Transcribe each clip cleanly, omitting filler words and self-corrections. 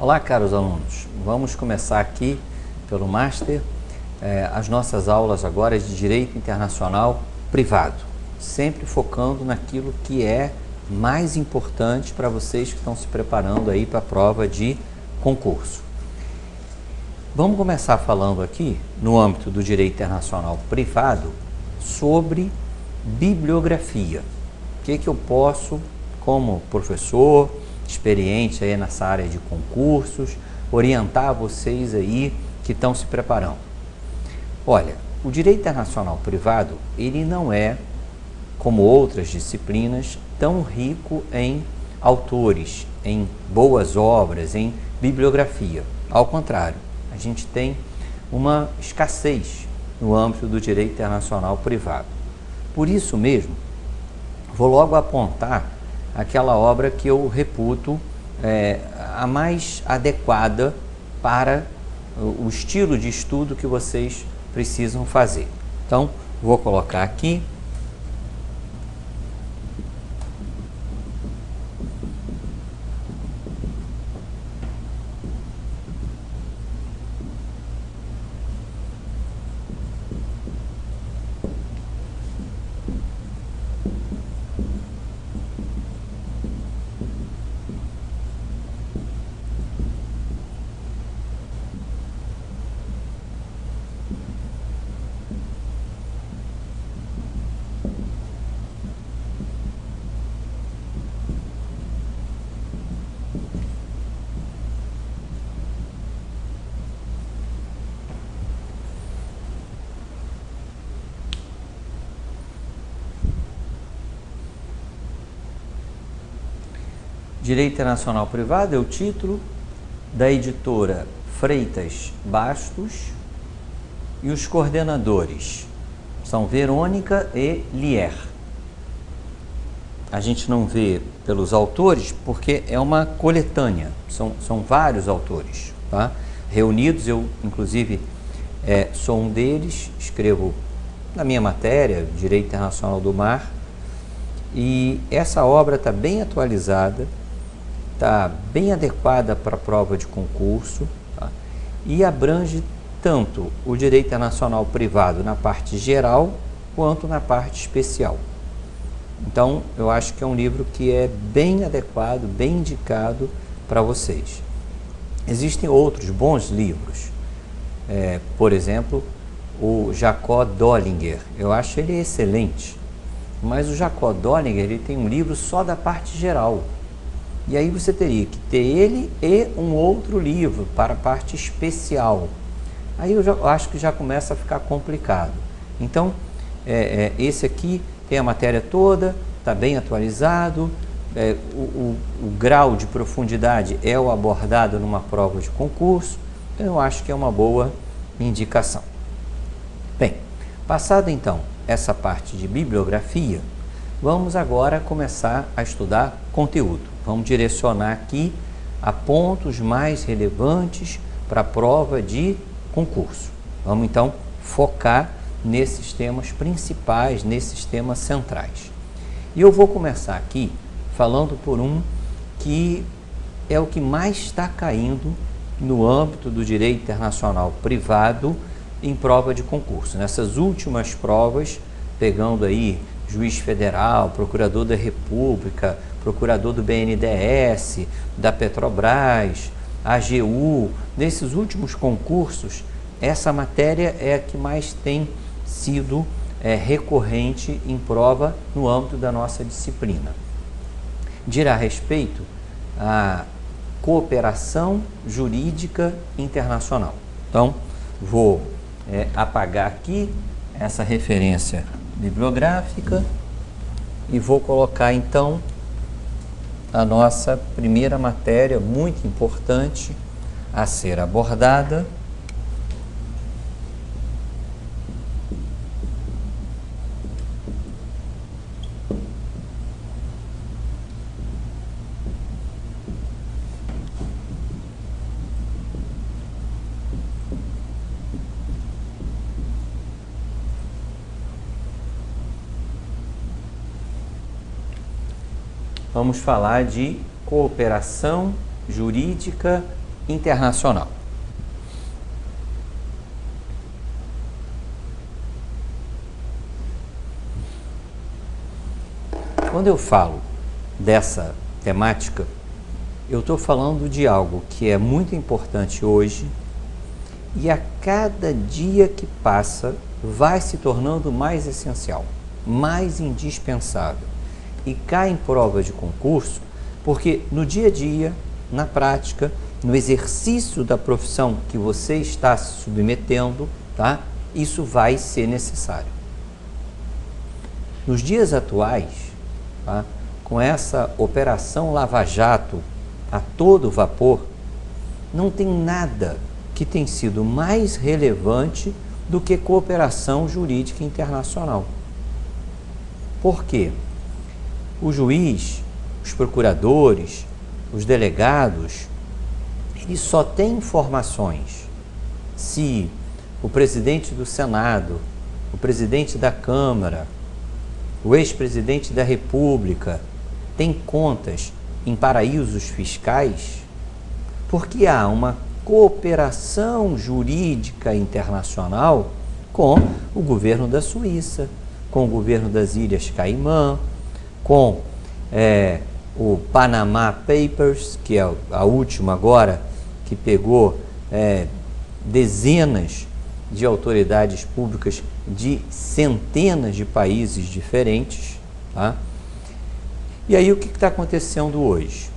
Olá, caros alunos. Vamos começar aqui pelo Master as nossas aulas agora de Direito Internacional Privado, sempre focando naquilo que é mais importante para vocês que estão se preparando aí para a prova de concurso. Vamos começar falando aqui, no âmbito do Direito Internacional Privado, sobre bibliografia. O que eu posso, como professor, experiente aí nessa área de concursos, orientar vocês aí que estão se preparando. Olha, o Direito Internacional Privado, ele não é, como outras disciplinas, tão rico em autores, em boas obras, em bibliografia. Ao contrário, a gente tem uma escassez no âmbito do Direito Internacional Privado. Por isso mesmo, vou logo apontar aquela obra que eu reputo a mais adequada para o estilo de estudo que vocês precisam fazer. Então, vou colocar aqui. Direito Internacional Privado é o título da editora Freitas Bastos e os coordenadores são Verônica e Lier. A gente não vê pelos autores porque é uma coletânea, são vários autores, tá? Reunidos. Eu, inclusive, sou um deles, escrevo na minha matéria, Direito Internacional do Mar, e essa obra está bem atualizada, está bem adequada para a prova de concurso, tá? E abrange tanto o direito internacional privado na parte geral quanto na parte especial. Então, eu acho que é um livro que é bem adequado, bem indicado para vocês. Existem outros bons livros, por exemplo, o Jacob Dollinger. Eu acho ele excelente, mas o Jacob Dollinger ele tem um livro só da parte geral. E aí você teria que ter ele e um outro livro para a parte especial. Aí eu acho que já começa a ficar complicado. Então, esse aqui tem a matéria toda, está bem atualizado, o grau de profundidade é o abordado numa prova de concurso, então eu acho que é uma boa indicação. Bem, passado então essa parte de bibliografia, vamos agora começar a estudar conteúdo. Vamos direcionar aqui a pontos mais relevantes para a prova de concurso. Vamos então focar nesses temas principais, nesses temas centrais. E eu vou começar aqui falando por um que é o que mais está caindo no âmbito do direito internacional privado em prova de concurso. Nessas últimas provas, pegando aí juiz federal, procurador da República, procurador do BNDES, da Petrobras, AGU, nesses últimos concursos, essa matéria é a que mais tem sido recorrente em prova no âmbito da nossa disciplina. Dirá respeito à cooperação jurídica internacional. Então, vou apagar aqui essa referência bibliográfica e vou colocar então a nossa primeira matéria muito importante a ser abordada, vamos falar de cooperação jurídica internacional. Quando eu falo dessa temática, eu estou falando de algo que é muito importante hoje e a cada dia que passa vai se tornando mais essencial, mais indispensável e cai em prova de concurso porque no dia a dia, na prática, no exercício da profissão que você está se submetendo, tá? Isso vai ser necessário. Nos dias atuais, tá? Com essa operação Lava Jato a todo vapor, não tem nada que tem sido mais relevante do que cooperação jurídica internacional. Por quê? O juiz, os procuradores, os delegados, eles só têm informações se o presidente do Senado, o presidente da Câmara, o ex-presidente da República tem contas em paraísos fiscais, porque há uma cooperação jurídica internacional com o governo da Suíça, com o governo das Ilhas Caimã, com o Panama Papers, que é a última agora, que pegou dezenas de autoridades públicas de centenas de países diferentes, tá? E aí o que está acontecendo hoje?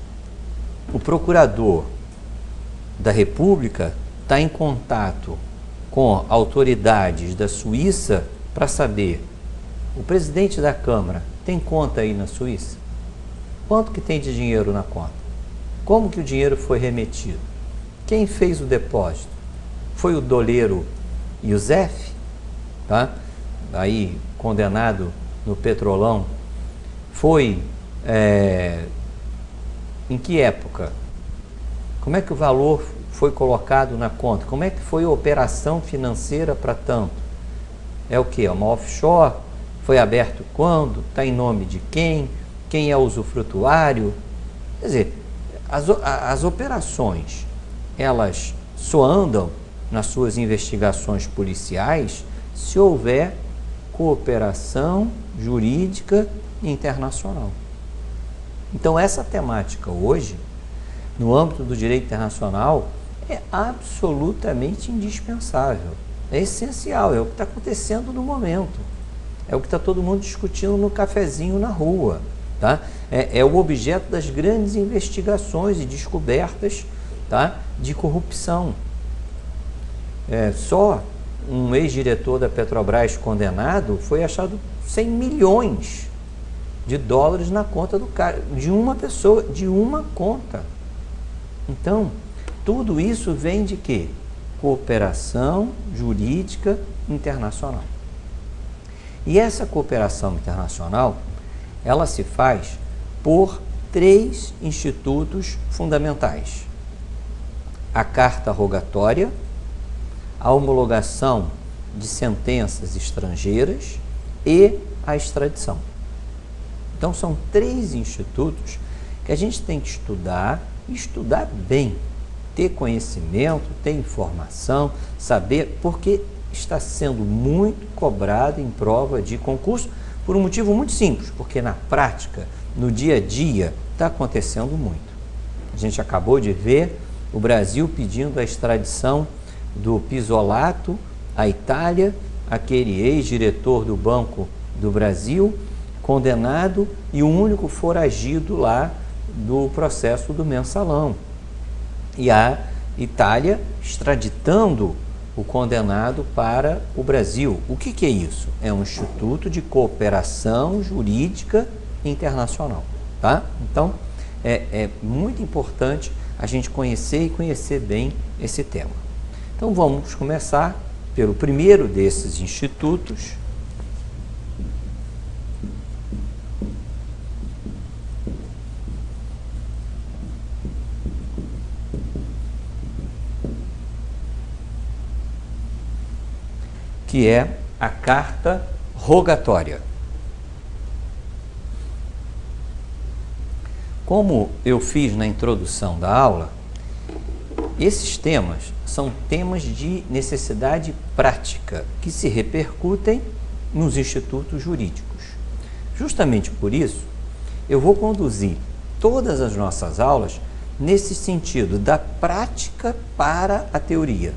O procurador da República está em contato com autoridades da Suíça para saber, o presidente da Câmara tem conta aí na Suíça? Quanto que tem de dinheiro na conta? Como que o dinheiro foi remetido? Quem fez o depósito? Foi o doleiro Youssef, tá? Aí condenado no Petrolão. Foi em que época? Como é que o valor foi colocado na conta? Como é que foi a operação financeira para tanto? É o que? É uma offshore? Foi aberto quando? Está em nome de quem? Quem é o usufrutuário? Quer dizer, as operações, elas só andam nas suas investigações policiais se houver cooperação jurídica internacional. Então, essa temática hoje, no âmbito do direito internacional, é absolutamente indispensável, é essencial, é o que está acontecendo no momento, é o que está todo mundo discutindo no cafezinho na rua, tá? É o objeto das grandes investigações e descobertas, tá? De corrupção. Só um ex-diretor da Petrobras condenado foi achado 100 milhões de dólares na conta do cara, de uma pessoa, de uma conta. Então, tudo isso vem de quê? Cooperação jurídica internacional. E essa cooperação internacional, ela se faz por 3 institutos fundamentais: a carta rogatória, a homologação de sentenças estrangeiras e a extradição. Então, são 3 institutos que a gente tem que estudar bem, ter conhecimento, ter informação, saber, porque está sendo muito cobrado em prova de concurso por um motivo muito simples, porque na prática, no dia a dia, está acontecendo muito. A gente acabou de ver o Brasil pedindo a extradição do Pisolato à Itália, aquele ex-diretor do Banco do Brasil, condenado e o único foragido lá do processo do Mensalão. E a Itália extraditando o condenado para o Brasil. O que é isso? É um instituto de cooperação jurídica internacional, tá? Então, é muito importante a gente conhecer bem esse tema. Então, vamos começar pelo primeiro desses institutos, que é a carta rogatória. Como eu fiz na introdução da aula, Esses temas são temas de necessidade prática que se repercutem nos institutos jurídicos. Justamente por isso, eu vou conduzir todas as nossas aulas nesse sentido da prática para a teoria,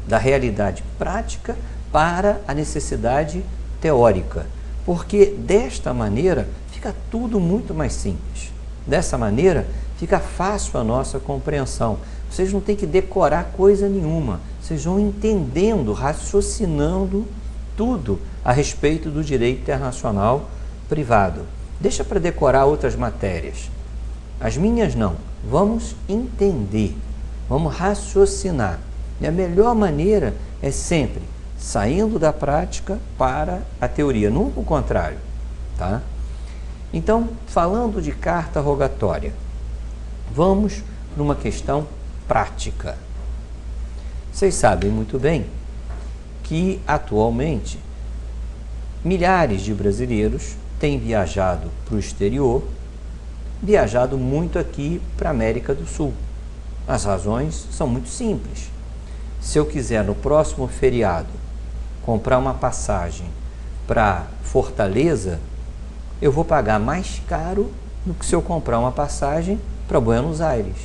da realidade prática para a necessidade teórica, porque desta maneira fica tudo muito mais simples. Dessa maneira fica fácil a nossa compreensão. Vocês não têm que decorar coisa nenhuma, vocês vão entendendo, raciocinando tudo a respeito do direito internacional privado. Deixa para decorar outras matérias. As minhas não. Vamos entender, vamos raciocinar. E a melhor maneira é sempre saindo da prática para a teoria, nunca o contrário, tá? Então, falando de carta rogatória, vamos numa questão prática. Vocês sabem muito bem que atualmente milhares de brasileiros têm viajado para o exterior, viajado muito aqui para a América do Sul. As razões são muito simples. Se eu quiser no próximo feriado comprar uma passagem para Fortaleza, eu vou pagar mais caro do que se eu comprar uma passagem para Buenos Aires.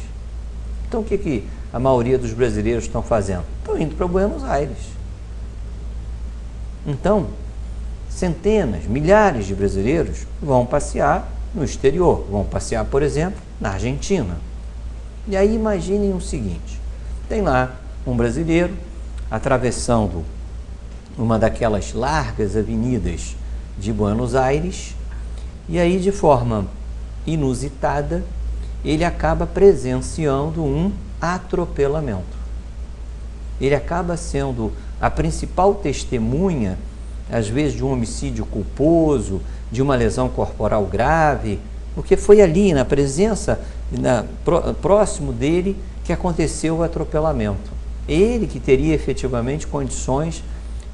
Então o que a maioria dos brasileiros estão fazendo? Estão indo para Buenos Aires. Então, centenas, milhares de brasileiros vão passear no exterior, vão passear, por exemplo, na Argentina. E aí imaginem o seguinte, tem lá um brasileiro atravessando uma daquelas largas avenidas de Buenos Aires, e aí de forma inusitada ele acaba presenciando um atropelamento. Ele acaba sendo a principal testemunha, às vezes, de um homicídio culposo, de uma lesão corporal grave, porque foi ali, na presença, próximo dele, que aconteceu o atropelamento. Ele que teria efetivamente condições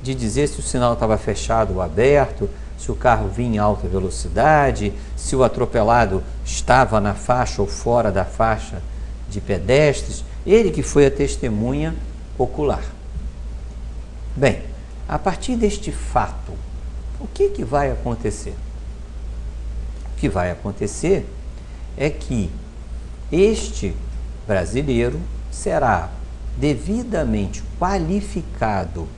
de dizer se o sinal estava fechado ou aberto, se o carro vinha em alta velocidade, se o atropelado estava na faixa ou fora da faixa de pedestres, ele que foi a testemunha ocular. Bem, a partir deste fato, o que vai acontecer? O que vai acontecer é que este brasileiro será devidamente qualificado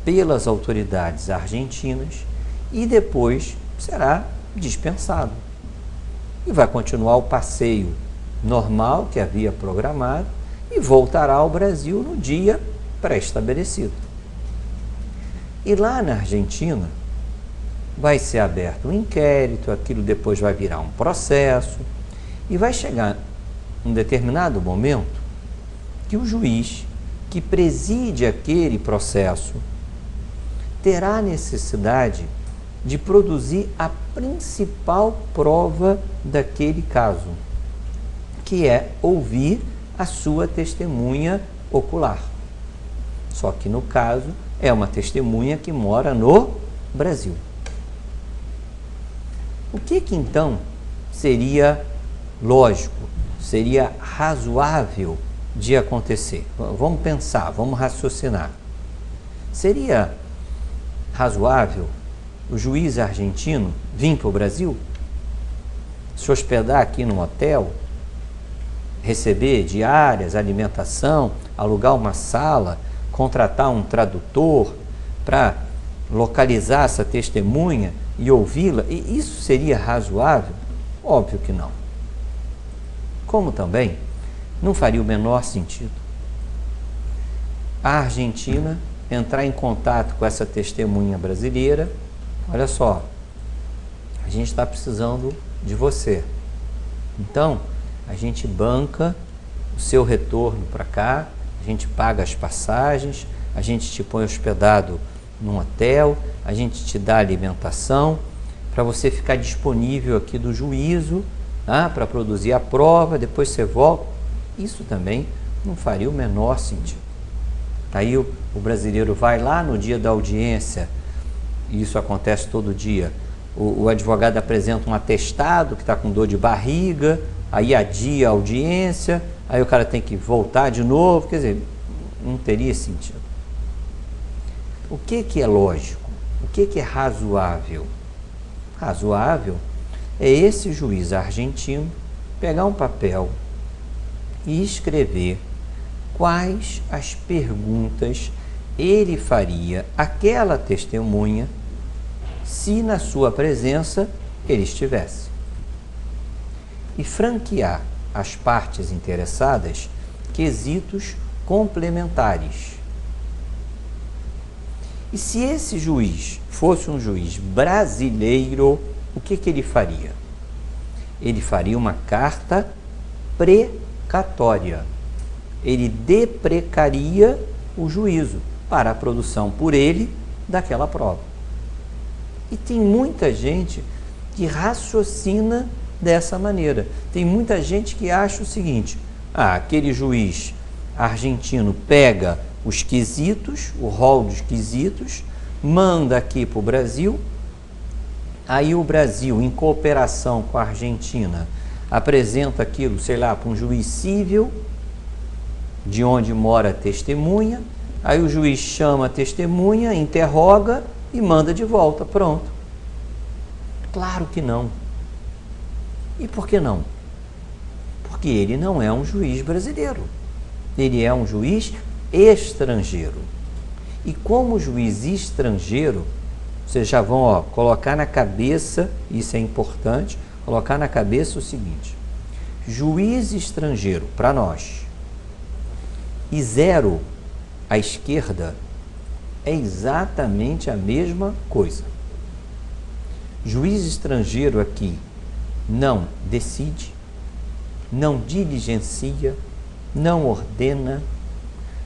pelas autoridades argentinas e depois será dispensado. E vai continuar o passeio normal que havia programado e voltará ao Brasil no dia pré-estabelecido. E lá na Argentina vai ser aberto um inquérito, aquilo depois vai virar um processo e vai chegar um determinado momento que o juiz que preside aquele processo terá necessidade de produzir a principal prova daquele caso, que é ouvir a sua testemunha ocular. Só que no caso é uma testemunha que mora no Brasil. O que então seria lógico, seria razoável de acontecer? Vamos pensar, vamos raciocinar. Seria razoável o juiz argentino vir para o Brasil, se hospedar aqui num hotel, receber diárias, alimentação, alugar uma sala, contratar um tradutor para localizar essa testemunha e ouvi-la? E isso seria razoável? Óbvio que não. Como também não faria o menor sentido a Argentina entrar em contato com essa testemunha brasileira. Olha só, a gente está precisando de você, então a gente banca o seu retorno para cá, a gente paga as passagens, a gente te põe hospedado num hotel, a gente te dá alimentação para você ficar disponível aqui do juízo, tá? Para produzir a prova, depois você volta. Isso também não faria o menor sentido. Aí o brasileiro vai lá no dia da audiência, e isso acontece todo dia, o advogado apresenta um atestado que está com dor de barriga, aí adia a audiência, aí o cara tem que voltar de novo, quer dizer, não teria sentido. O que é lógico? O que é razoável? Razoável é esse juiz argentino pegar um papel e escrever quais as perguntas ele faria àquela testemunha se na sua presença ele estivesse. E franquear às partes interessadas quesitos complementares. E se esse juiz fosse um juiz brasileiro, o que ele faria? Ele faria uma carta precatória. Ele deprecaria o juízo para a produção por ele daquela prova. E tem muita gente que raciocina dessa maneira. Tem muita gente que acha o seguinte: aquele juiz argentino pega os quesitos, o rol dos quesitos, manda aqui para o Brasil, aí o Brasil, em cooperação com a Argentina, apresenta aquilo, sei lá, para um juiz civil, de onde mora a testemunha, aí o juiz chama a testemunha, interroga e manda de volta, pronto. Claro que não. E por que não? Porque ele não é um juiz brasileiro, ele é um juiz estrangeiro. E como juiz estrangeiro, vocês já vão colocar na cabeça, isso é importante, colocar na cabeça o seguinte: juiz estrangeiro para nós e zero à esquerda é exatamente a mesma coisa. Juiz estrangeiro aqui não decide, não diligencia, não ordena,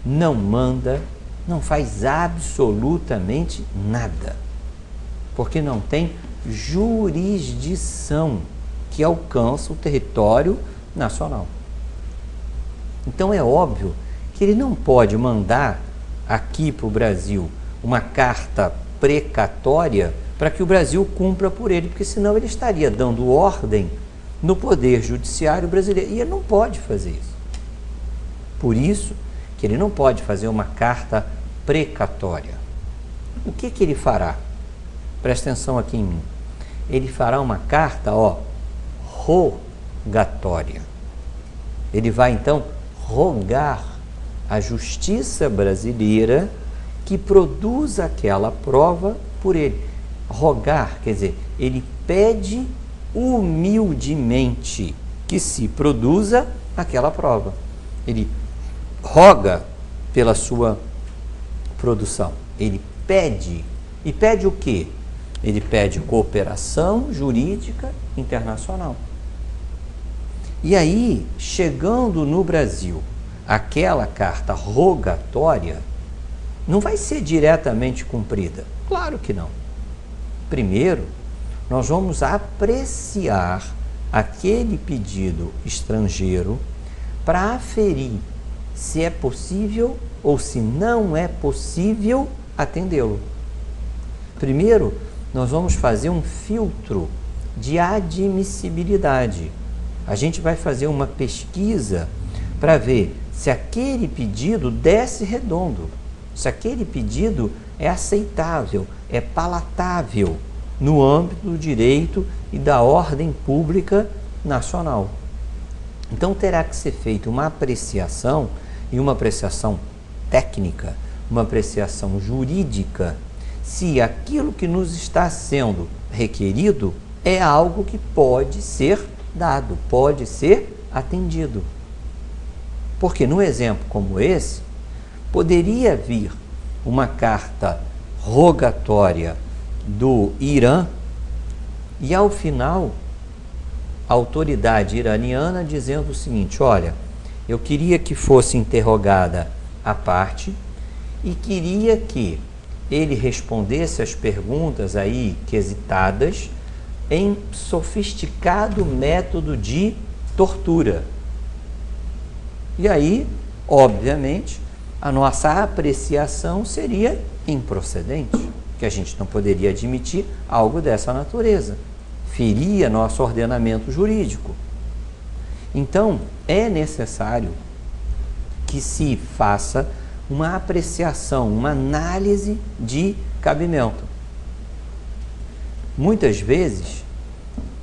não manda, não faz absolutamente nada, porque não tem jurisdição que alcança o território nacional. Então é óbvio que ele não pode mandar aqui para o Brasil uma carta precatória para que o Brasil cumpra por ele, porque senão ele estaria dando ordem no poder judiciário brasileiro, e ele não pode fazer isso. Por isso que ele não pode fazer uma carta precatória. O que ele fará? Presta atenção aqui em mim. Ele fará uma carta, rogatória. Ele vai então rogar à justiça brasileira que produza aquela prova por ele. Rogar, quer dizer, ele pede humildemente que se produza aquela prova. Ele roga pela sua produção. Ele pede. E pede o quê? Ele pede cooperação jurídica internacional. E aí, chegando no Brasil, aquela carta rogatória não vai ser diretamente cumprida. Claro que não. Primeiro, nós vamos apreciar aquele pedido estrangeiro para aferir se é possível ou se não é possível atendê-lo. Primeiro, nós vamos fazer um filtro de admissibilidade. A gente vai fazer uma pesquisa para ver se aquele pedido desce redondo, se aquele pedido é aceitável, é palatável no âmbito do direito e da ordem pública nacional. Então terá que ser feita uma apreciação, e uma apreciação técnica, uma apreciação jurídica, se aquilo que nos está sendo requerido é algo que pode ser dado, pode ser atendido. Porque num exemplo como esse, poderia vir uma carta rogatória do Irã e ao final a autoridade iraniana dizendo o seguinte: olha, eu queria que fosse interrogada a parte e queria que ele respondesse as perguntas aí quesitadas em sofisticado método de tortura. E aí, obviamente, a nossa apreciação seria improcedente, que a gente não poderia admitir algo dessa natureza. Feria nosso ordenamento jurídico. Então, é necessário que se faça uma apreciação, uma análise de cabimento. Muitas vezes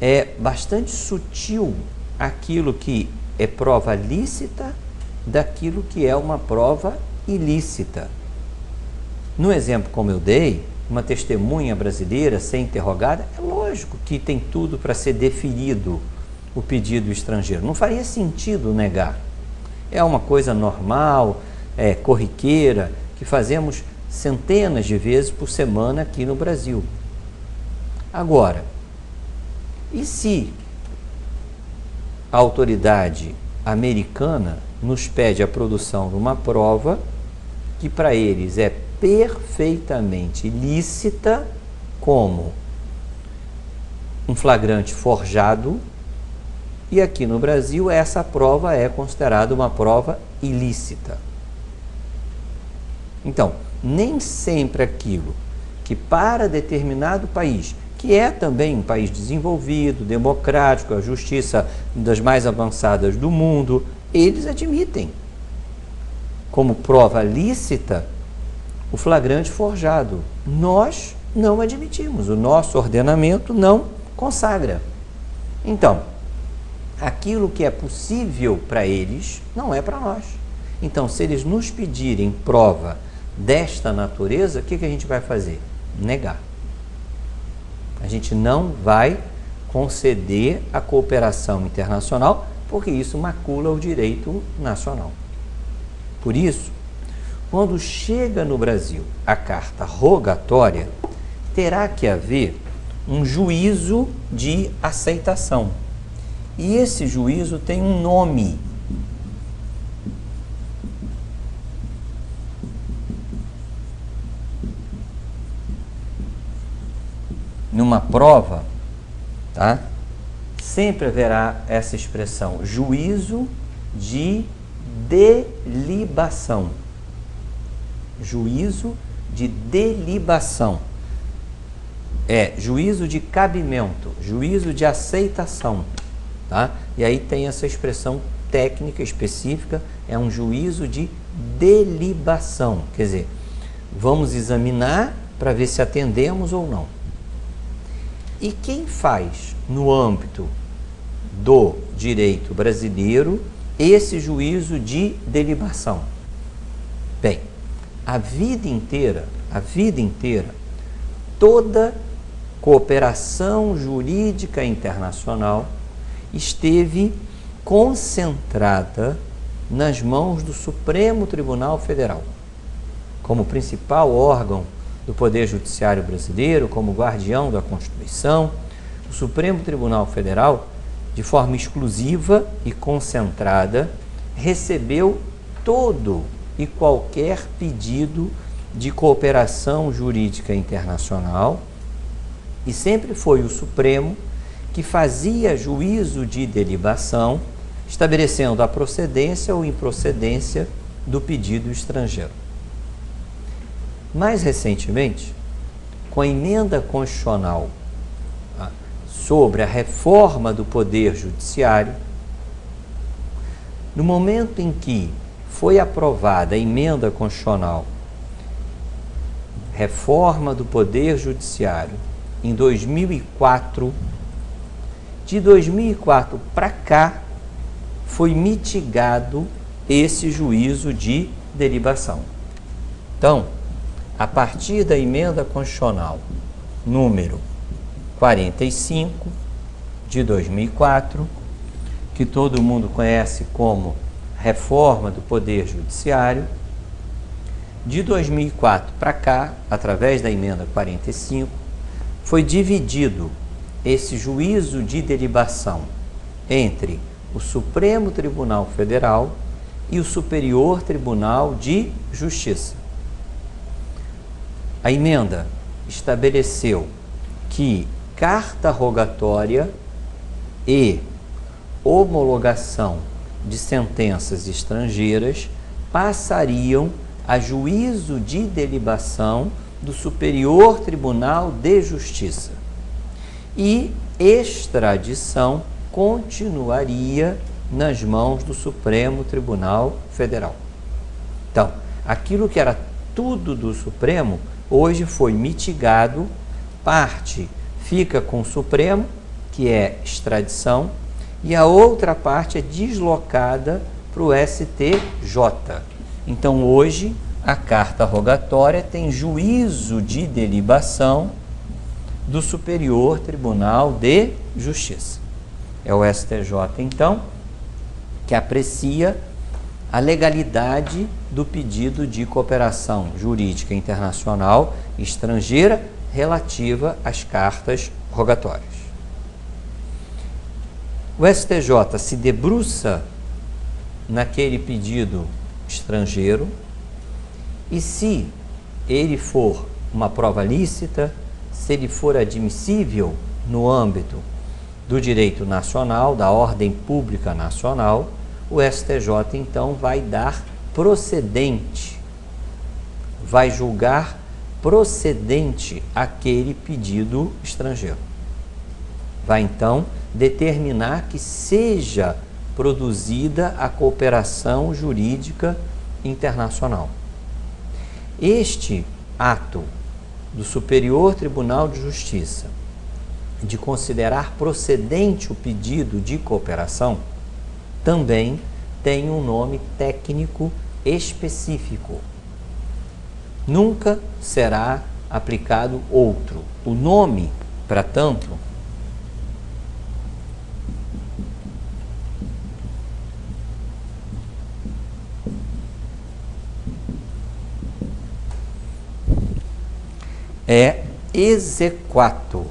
é bastante sutil aquilo que é prova lícita daquilo que é uma prova ilícita. No exemplo como eu dei, uma testemunha brasileira ser interrogada, é lógico que tem tudo para ser deferido o pedido estrangeiro. Não faria sentido negar. É uma coisa normal, corriqueira, que fazemos centenas de vezes por semana aqui no Brasil. Agora, e se a autoridade americana nos pede a produção de uma prova que para eles é perfeitamente lícita, como um flagrante forjado, e aqui no Brasil essa prova é considerada uma prova ilícita? Então, nem sempre aquilo que para determinado país, que é também um país desenvolvido, democrático, a justiça das mais avançadas do mundo, eles admitem como prova lícita o flagrante forjado. Nós não admitimos, o nosso ordenamento não consagra. Então, aquilo que é possível para eles não é para nós. Então, se eles nos pedirem prova desta natureza, o que a gente vai fazer? Negar. A gente não vai conceder a cooperação internacional, porque isso macula o direito nacional. Por isso, quando chega no Brasil a carta rogatória, terá que haver um juízo de aceitação. E esse juízo tem um nome. Numa prova, tá? Sempre haverá essa expressão, juízo de delibação. Juízo de delibação. Juízo de cabimento, juízo de aceitação, tá? E aí tem essa expressão técnica específica, é um juízo de delibação. Quer dizer, vamos examinar para ver se atendemos ou não. E quem faz, no âmbito do direito brasileiro, esse juízo de delibação? Bem, a vida inteira, toda cooperação jurídica internacional esteve concentrada nas mãos do Supremo Tribunal Federal, como principal órgão do Poder Judiciário brasileiro, como guardião da Constituição. O Supremo Tribunal Federal, de forma exclusiva e concentrada, recebeu todo e qualquer pedido de cooperação jurídica internacional, e sempre foi o Supremo que fazia juízo de delibação, estabelecendo a procedência ou improcedência do pedido estrangeiro. Mais recentemente, com a emenda constitucional sobre a reforma do Poder Judiciário, no momento em que foi aprovada a emenda constitucional reforma do Poder Judiciário em 2004, de 2004 para cá, foi mitigado esse juízo de delibação. Então, a partir da emenda constitucional número 45 de 2004, que todo mundo conhece como reforma do Poder Judiciário, de 2004 para cá, através da emenda 45, foi dividido esse juízo de delibação entre o Supremo Tribunal Federal e o Superior Tribunal de Justiça. A emenda estabeleceu que carta rogatória e homologação de sentenças estrangeiras passariam a juízo de delibação do Superior Tribunal de Justiça. E extradição continuaria nas mãos do Supremo Tribunal Federal. Então, aquilo que era tudo do Supremo, hoje foi mitigado, parte fica com o Supremo, que é extradição, e a outra parte é deslocada para o STJ. Então, hoje, a carta rogatória tem juízo de delibação do Superior Tribunal de Justiça. É o STJ, então, que aprecia a legalidade do pedido de cooperação jurídica internacional estrangeira relativa às cartas rogatórias. O STJ se debruça naquele pedido estrangeiro e, se ele for uma prova lícita, se ele for admissível no âmbito do direito nacional, da ordem pública nacional, o STJ então vai dar procedente, vai julgar procedente aquele pedido estrangeiro. Vai então determinar que seja produzida a cooperação jurídica internacional. Este ato do Superior Tribunal de Justiça de considerar procedente o pedido de cooperação também tem um nome técnico específico. Nunca será aplicado outro. O nome, para tanto, é exequatur.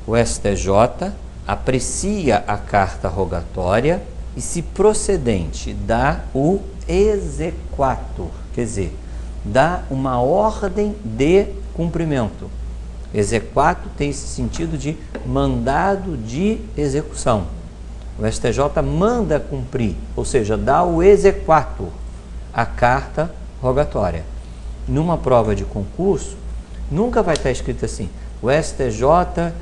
O STJ aprecia a carta rogatória e, se procedente, dá o exequatur, quer dizer, dá uma ordem de cumprimento. Exequatur tem esse sentido de mandado de execução. O STJ manda cumprir, ou seja, dá o exequatur, a carta rogatória. Numa prova de concurso, nunca vai estar escrito assim: o STJ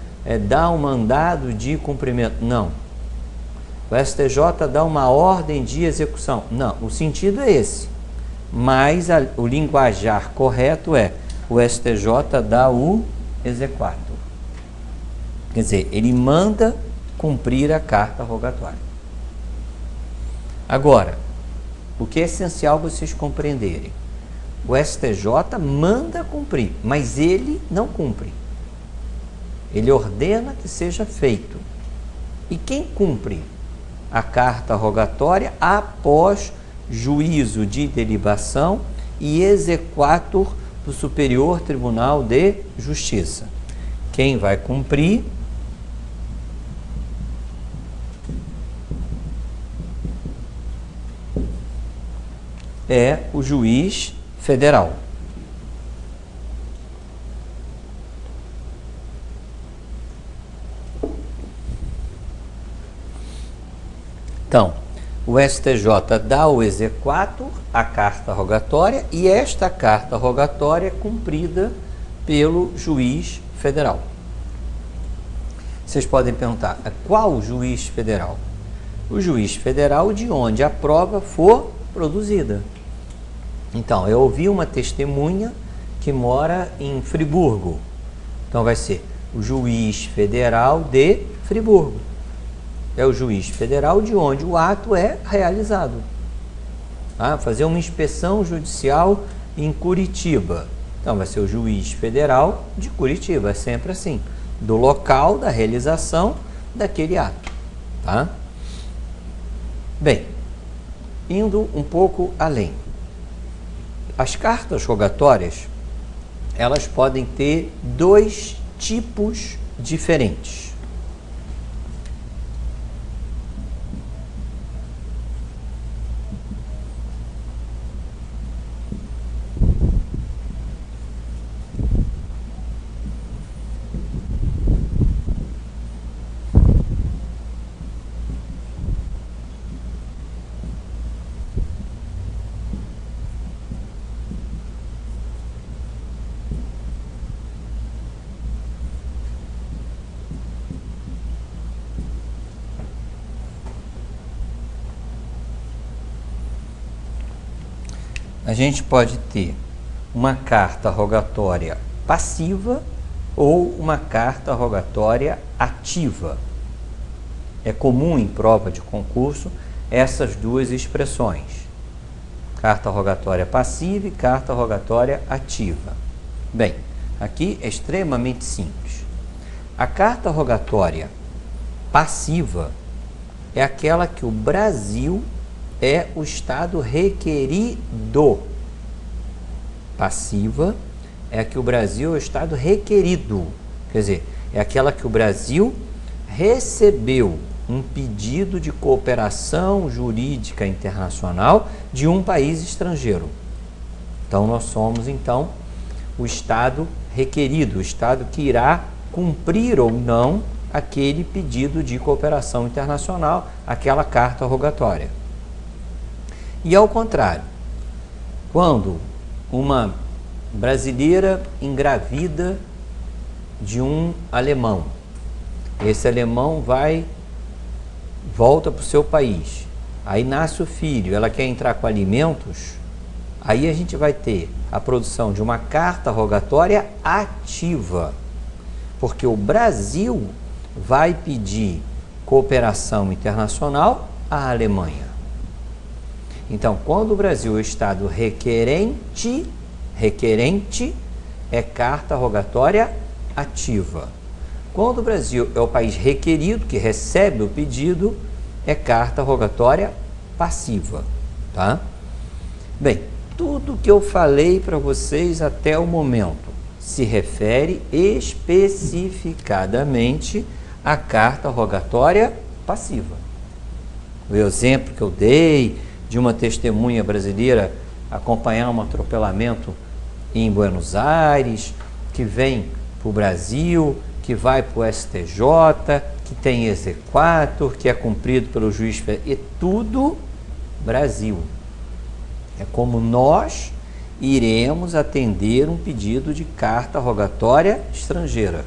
dá um mandado de cumprimento. Não. O STJ dá uma ordem de execução. Não. O sentido é esse. Mas o linguajar correto é: o STJ dá o exequatur. Quer dizer, ele manda cumprir a carta rogatória. Agora, o que é essencial vocês compreenderem: o STJ manda cumprir, mas ele não cumpre. Ele ordena que seja feito. E quem cumpre a carta rogatória após juízo de delibação e exequatur do Superior Tribunal de Justiça? Quem vai cumprir é o juiz federal. Então, o STJ dá o exequatur, a carta rogatória, e esta carta rogatória é cumprida pelo juiz federal. Vocês podem perguntar: qual juiz federal? O juiz federal de onde a prova for produzida. Então, eu ouvi uma testemunha que mora em Friburgo. Então, vai ser o juiz federal de Friburgo. É o juiz federal de onde o ato é realizado. Fazer uma inspeção judicial em Curitiba. Então, vai ser o juiz federal de Curitiba. É sempre assim, do local da realização daquele ato. Tá? Bem, indo um pouco além. As cartas rogatórias, elas podem ter dois tipos diferentes. a gente pode ter uma carta rogatória passiva ou uma carta rogatória ativa. É comum em prova de concurso essas duas expressões: carta rogatória passiva e carta rogatória ativa. Bem, aqui é extremamente simples. A carta rogatória passiva é aquela que o Brasil é o Estado requerido. Passiva é a que o Brasil é o Estado requerido. Quer dizer, é aquela que o Brasil recebeu um pedido de cooperação jurídica internacional de um país estrangeiro. Então, nós somos, então, o Estado requerido, o Estado que irá cumprir ou não aquele pedido de cooperação internacional, aquela carta rogatória. E ao contrário, quando uma brasileira engravida de um alemão, esse alemão volta para o seu país, aí nasce o filho, ela quer entrar com alimentos, aí a gente vai ter a produção de uma carta rogatória ativa, porque o Brasil vai pedir cooperação internacional à Alemanha. Então, quando o Brasil é o Estado requerente é carta rogatória ativa. Quando o Brasil é o país requerido, que recebe o pedido, é carta rogatória passiva, tá? Bem, tudo que eu falei para vocês até o momento se refere especificadamente à carta rogatória passiva. O exemplo que eu dei de uma testemunha brasileira acompanhar um atropelamento em Buenos Aires, que vem para o Brasil, que vai para o STJ, que tem exequatur, que é cumprido pelo juiz, e tudo Brasil. É como nós iremos atender um pedido de carta rogatória estrangeira.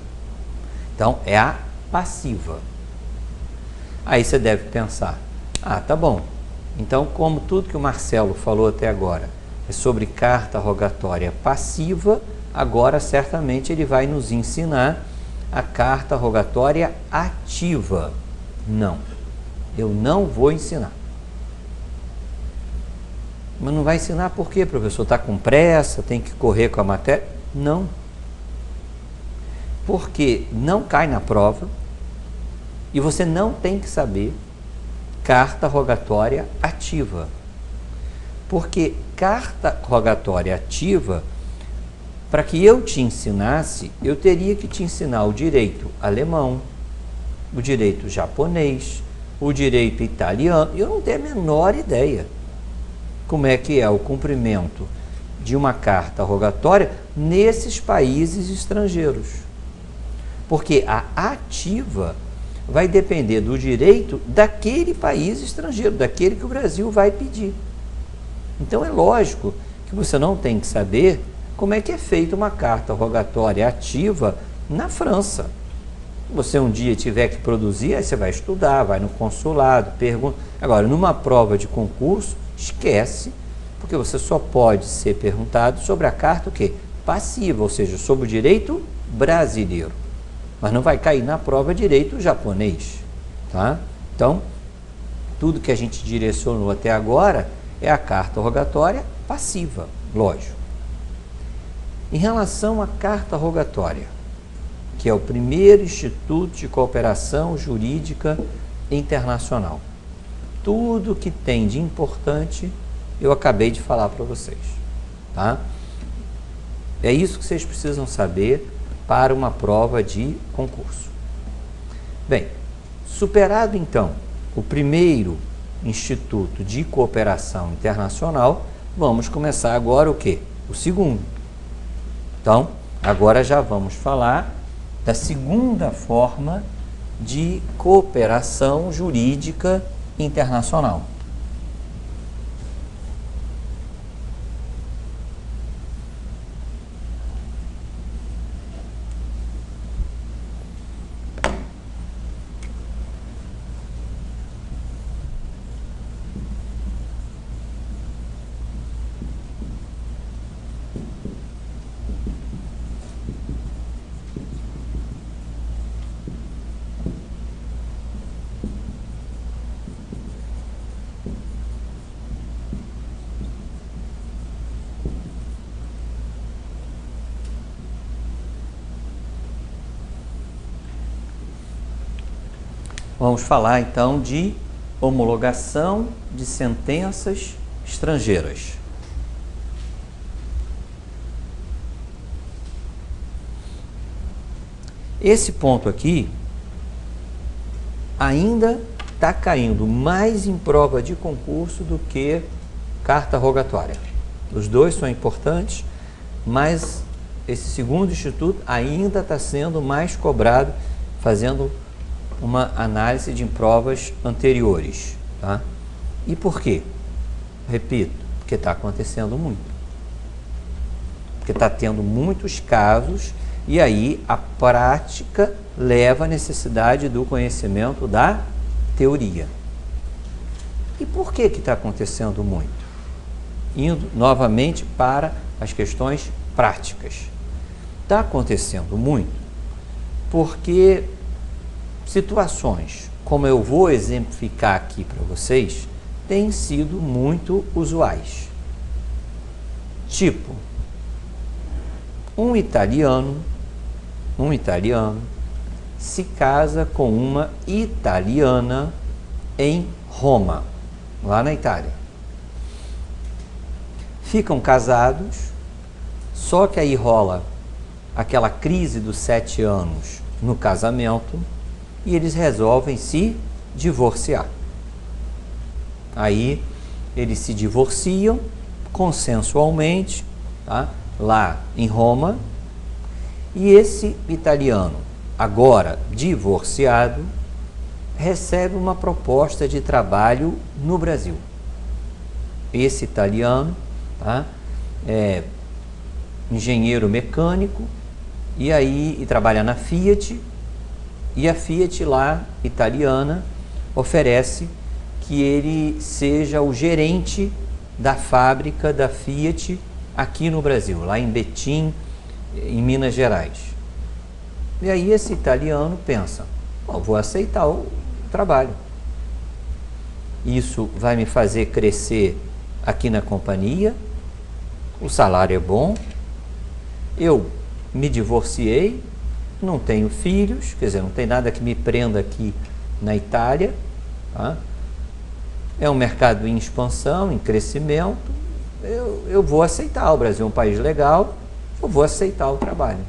Então, é a passiva. Aí você deve pensar, tá bom, então como tudo que o Marcelo falou até agora é sobre carta rogatória passiva, agora certamente ele vai nos ensinar a carta rogatória ativa. Não, eu não vou ensinar. Mas não vai ensinar por quê, professor? Está com pressa, tem que correr com a matéria? Não. Porque não cai na prova e você não tem que saber carta rogatória ativa. Porque carta rogatória ativa, para que eu te ensinasse, eu teria que te ensinar o direito alemão, o direito japonês, o direito italiano. Eu não tenho a menor ideia como é que é o cumprimento de uma carta rogatória nesses países estrangeiros. Porque a ativa vai depender do direito daquele país estrangeiro, daquele que o Brasil vai pedir. Então é lógico que você não tem que saber como é que é feita uma carta rogatória ativa na França. Se você um dia tiver que produzir, aí você vai estudar, vai no consulado, pergunta. Agora, numa prova de concurso, esquece, porque você só pode ser perguntado sobre a carta o quê? Passiva, ou seja, sobre o direito brasileiro. Mas não vai cair na prova direito japonês, tá? Então, tudo que a gente direcionou até agora é a carta rogatória passiva, lógico. Em relação à carta rogatória, que é o primeiro Instituto de Cooperação Jurídica Internacional, tudo que tem de importante eu acabei de falar para vocês, tá? É isso que vocês precisam saber para uma prova de concurso. Bem, superado então o primeiro Instituto de Cooperação Internacional, vamos começar agora o quê? O segundo. Então, agora já vamos falar da segunda forma de cooperação jurídica internacional. Vamos falar então de homologação de sentenças estrangeiras. Esse ponto aqui ainda está caindo mais em prova de concurso do que carta rogatória. Os dois são importantes, mas esse segundo instituto ainda está sendo mais cobrado, fazendo uma análise de provas anteriores. Tá? E por quê? Repito, porque está acontecendo muito. Porque está tendo muitos casos e aí a prática leva à necessidade do conhecimento da teoria. E por que está acontecendo muito? Indo novamente para as questões práticas. Está acontecendo muito porque situações, como eu vou exemplificar aqui para vocês, têm sido muito usuais. Tipo, um italiano se casa com uma italiana em Roma, lá na Itália. Ficam casados, só que aí rola aquela crise dos 7 anos no casamento e eles resolvem se divorciar. Aí eles se divorciam consensualmente, tá? Lá em Roma, e esse italiano, agora divorciado, recebe uma proposta de trabalho no Brasil. Esse italiano, tá? É engenheiro mecânico e trabalha na Fiat, e a Fiat lá, italiana, oferece que ele seja o gerente da fábrica da Fiat aqui no Brasil, lá em Betim, em Minas Gerais. E aí esse italiano pensa, vou aceitar o trabalho. Isso vai me fazer crescer aqui na companhia, o salário é bom, eu me divorciei, não tenho filhos, quer dizer, não tem nada que me prenda aqui na Itália, tá? É um mercado em expansão, em crescimento, eu vou aceitar. O Brasil é um país legal, eu vou aceitar o trabalho.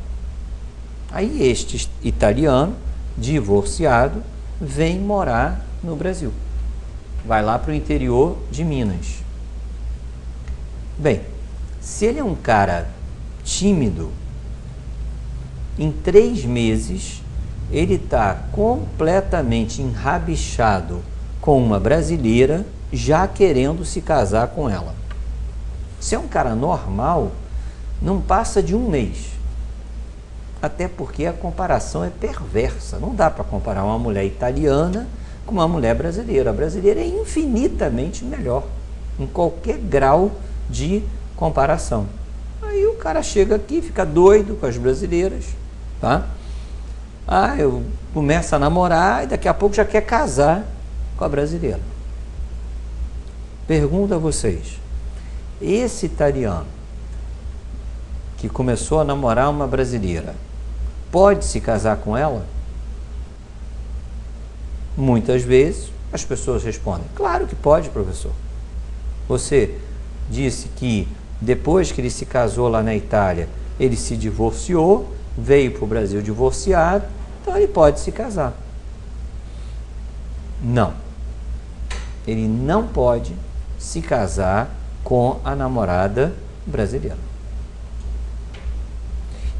Aí este italiano, divorciado, vem morar no Brasil. Vai lá para o interior de Minas. Bem, se ele é um cara tímido, em 3 meses ele está completamente enrabixado com uma brasileira, já querendo se casar com ela. Se é um cara normal, não passa de 1 mês. Até porque a comparação é perversa. Não dá para comparar uma mulher italiana com uma mulher brasileira. A brasileira é infinitamente melhor, em qualquer grau de comparação. Aí o cara chega aqui, fica doido com as brasileiras, tá? Eu começo a namorar e daqui a pouco já quer casar com a brasileira. Pergunto a vocês, esse italiano que começou a namorar uma brasileira, pode se casar com ela? Muitas vezes as pessoas respondem, claro que pode, professor. Você disse que depois que ele se casou lá na Itália, ele se divorciou, veio para o Brasil divorciado, então ele pode se casar. Não. Ele não pode se casar com a namorada brasileira.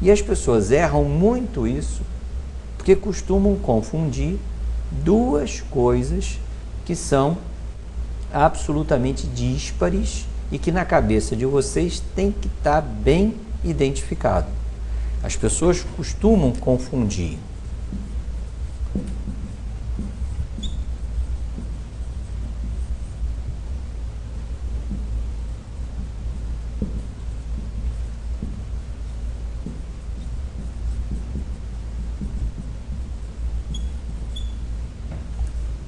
E as pessoas erram muito isso, porque costumam confundir duas coisas que são absolutamente díspares e que na cabeça de vocês tem que estar bem identificado. As pessoas costumam confundir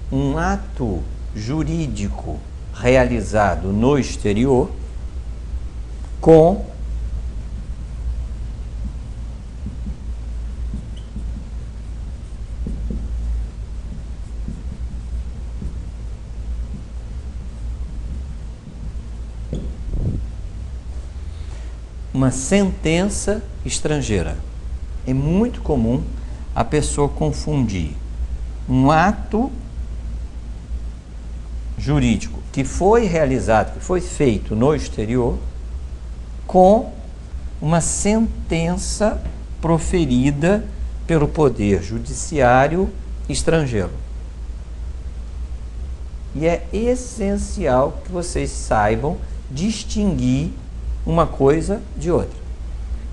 um ato jurídico realizado no exterior com uma sentença estrangeira. É muito comum a pessoa confundir um ato jurídico que foi realizado, que foi feito no exterior, com uma sentença proferida pelo poder judiciário estrangeiro. E é essencial que vocês saibam distinguir uma coisa de outra.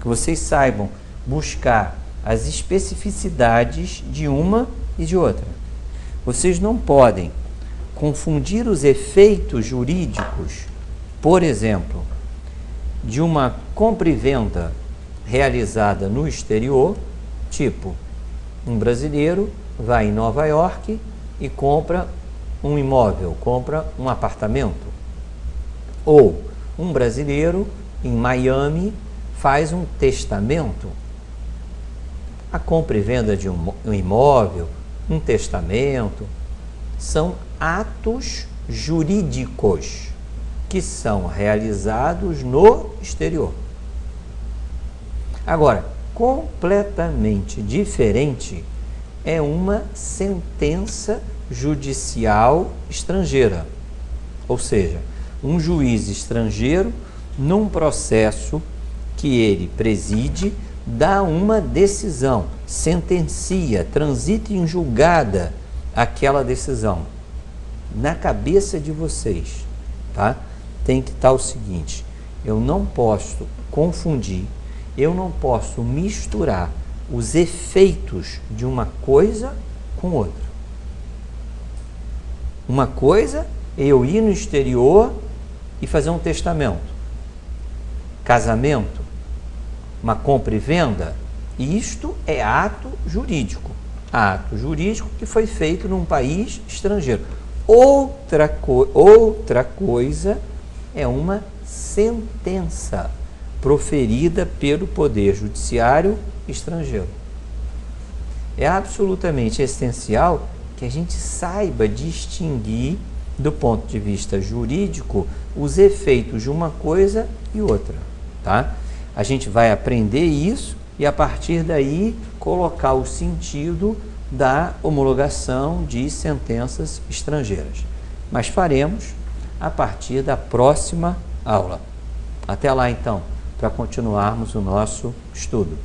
Que vocês saibam buscar as especificidades de uma e de outra. Vocês não podem confundir os efeitos jurídicos, por exemplo, de uma compra e venda realizada no exterior, tipo, um brasileiro vai em Nova York e compra um imóvel, compra um apartamento. Ou um brasileiro em Miami faz um testamento. A compra e venda de um imóvel, um testamento, são atos jurídicos que são realizados no exterior. Agora, completamente diferente é uma sentença judicial estrangeira, ou seja, um juiz estrangeiro, num processo que ele preside, dá uma decisão, sentencia, transita em julgada aquela decisão. Na cabeça de vocês, tá? Tem que estar o seguinte: eu não posso confundir, eu não posso misturar os efeitos de uma coisa com outra. Uma coisa é eu ir no exterior e fazer um testamento, casamento, uma compra e venda. Isto é ato jurídico que foi feito num país estrangeiro. Outra coisa é uma sentença proferida pelo Poder Judiciário estrangeiro. É absolutamente essencial que a gente saiba distinguir, do ponto de vista jurídico, os efeitos de uma coisa e outra, tá? A gente vai aprender isso e, a partir daí, colocar o sentido da homologação de sentenças estrangeiras. Mas faremos a partir da próxima aula. Até lá, então, para continuarmos o nosso estudo.